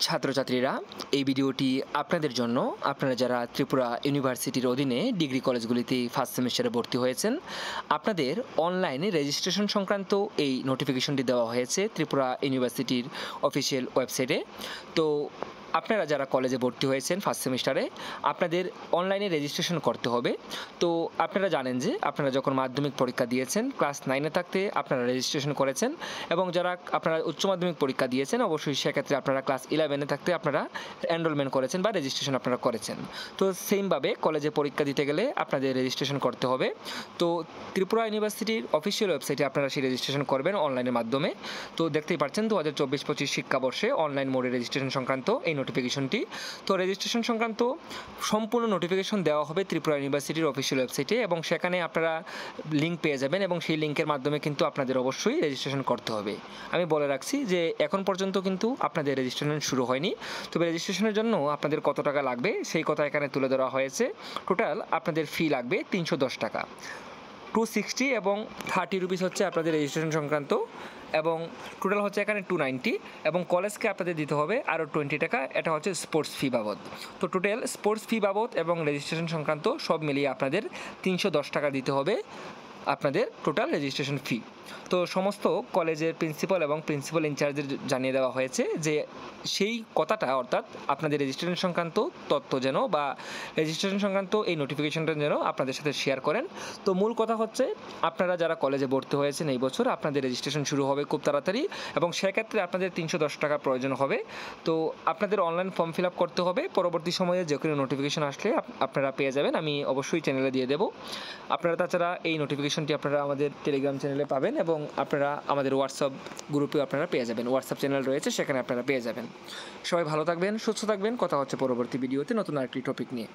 ছাত্রছাত্রীরা, এই ভিডিওটি আপনাদের জন্য। আপনারা যারা ত্রিপুরা ইউনিভার্সিটির অধীনে ডিগ্রি কলেজগুলিতে ফার্স্ট সেমিস্টারে ভর্তি হয়েছেন, আপনাদের অনলাইনে রেজিস্ট্রেশন সংক্রান্ত এই নোটিফিকেশনটি দেওয়া হয়েছে ত্রিপুরা ইউনিভার্সিটির অফিসিয়াল ওয়েবসাইটে। তো আপনারা যারা কলেজে ভর্তি হয়েছেন ফার্স্ট সেমিস্টারে, আপনাদের অনলাইনে রেজিস্ট্রেশন করতে হবে। তো আপনারা জানেন যে আপনারা যখন মাধ্যমিক পরীক্ষা দিয়েছেন, ক্লাস 9-এ থাকতে আপনারা রেজিস্ট্রেশন করেছেন, এবং যারা আপনারা উচ্চ মাধ্যমিক পরীক্ষা দিয়েছেন, অবশ্যই সেক্ষেত্রে আপনারা ক্লাস 11-এ থাকতে আপনারা এনরোলমেন্ট করেছেন বা রেজিস্ট্রেশন আপনারা করেছেন। তো সেমভাবে কলেজে পরীক্ষা দিতে গেলে আপনাদের রেজিস্ট্রেশন করতে হবে। তো ত্রিপুরা ইউনিভার্সিটির অফিসিয়াল ওয়েবসাইটে আপনারা সেই রেজিস্ট্রেশন করবেন অনলাইনের মাধ্যমে। তো দেখতেই পাচ্ছেন 2024-25 শিক্ষাবর্ষে অনলাইন মোডে রেজিস্ট্রেশন সংক্রান্ত এই নোটিফিকেশনটি। তো রেজিস্ট্রেশন সংক্রান্ত সম্পূর্ণ নোটিফিকেশন দেওয়া হবে ত্রিপুরা ইউনিভার্সিটির অফিসিয়াল ওয়েবসাইটে, এবং সেখানে আপনারা লিঙ্ক পেয়ে যাবেন, এবং সেই লিঙ্কের মাধ্যমে কিন্তু আপনাদের অবশ্যই রেজিস্ট্রেশন করতে হবে। আমি বলে রাখছি যে এখন পর্যন্ত কিন্তু আপনাদের রেজিস্ট্রেশন শুরু হয়নি। তবে রেজিস্ট্রেশনের জন্য আপনাদের কত টাকা লাগবে সেই কথা এখানে তুলে ধরা হয়েছে। টোটাল আপনাদের ফি লাগবে 310 টাকা। 260 এবং 30 রুপিস হচ্ছে আপনাদের রেজিস্ট্রেশন সংক্রান্ত, এবং টোটাল হচ্ছে এখানে 290, এবং কলেজকে আপনাদের দিতে হবে আরও 20 টাকা। এটা হচ্ছে স্পোর্টস ফি বাবদ। তো টোটাল স্পোর্টস ফি বাবদ এবং রেজিস্ট্রেশন সংক্রান্ত সব মিলিয়ে আপনাদের 310 টাকা দিতে হবে আপনাদের টোটাল রেজিস্ট্রেশন ফি। তো সমস্ত কলেজের প্রিন্সিপাল এবং প্রিন্সিপাল ইনচার্জের জানিয়ে দেওয়া হয়েছে যে সেই কথাটা, অর্থাৎ আপনাদের রেজিস্ট্রেশন সংক্রান্ত তথ্য যেন বা রেজিস্ট্রেশন সংক্রান্ত এই নোটিফিকেশনটা যেন আপনাদের সাথে শেয়ার করেন। তো মূল কথা হচ্ছে, আপনারা যারা কলেজে ভর্তি হয়েছেন এই বছর, আপনাদের রেজিস্ট্রেশন শুরু হবে খুব তাড়াতাড়ি, এবং সেক্ষেত্রে আপনাদের 310 টাকা প্রয়োজন হবে। তো আপনাদের অনলাইন ফর্ম ফিল আপ করতে হবে। পরবর্তী সময়ে যে কোনো নোটিফিকেশন আসলে আপনারা পেয়ে যাবেন, আমি অবশ্যই চ্যানেলে দিয়ে দেবো। আপনারা তাছাড়া এই নোটিফিকেশনটি আপনারা আমাদের টেলিগ্রাম চ্যানেলে পাবেন, এবং আপনারা আমাদের হোয়াটসঅ্যাপ গ্রুপেও আপনারা পেয়ে যাবেন। হোয়াটসঅ্যাপ চ্যানেল রয়েছে, সেখানে আপনারা পেয়ে যাবেন। সবাই ভালো থাকবেন, সুস্থ থাকবেন। কথা হচ্ছে পরবর্তী ভিডিওতে নতুন আরেকটি টপিক নিয়ে।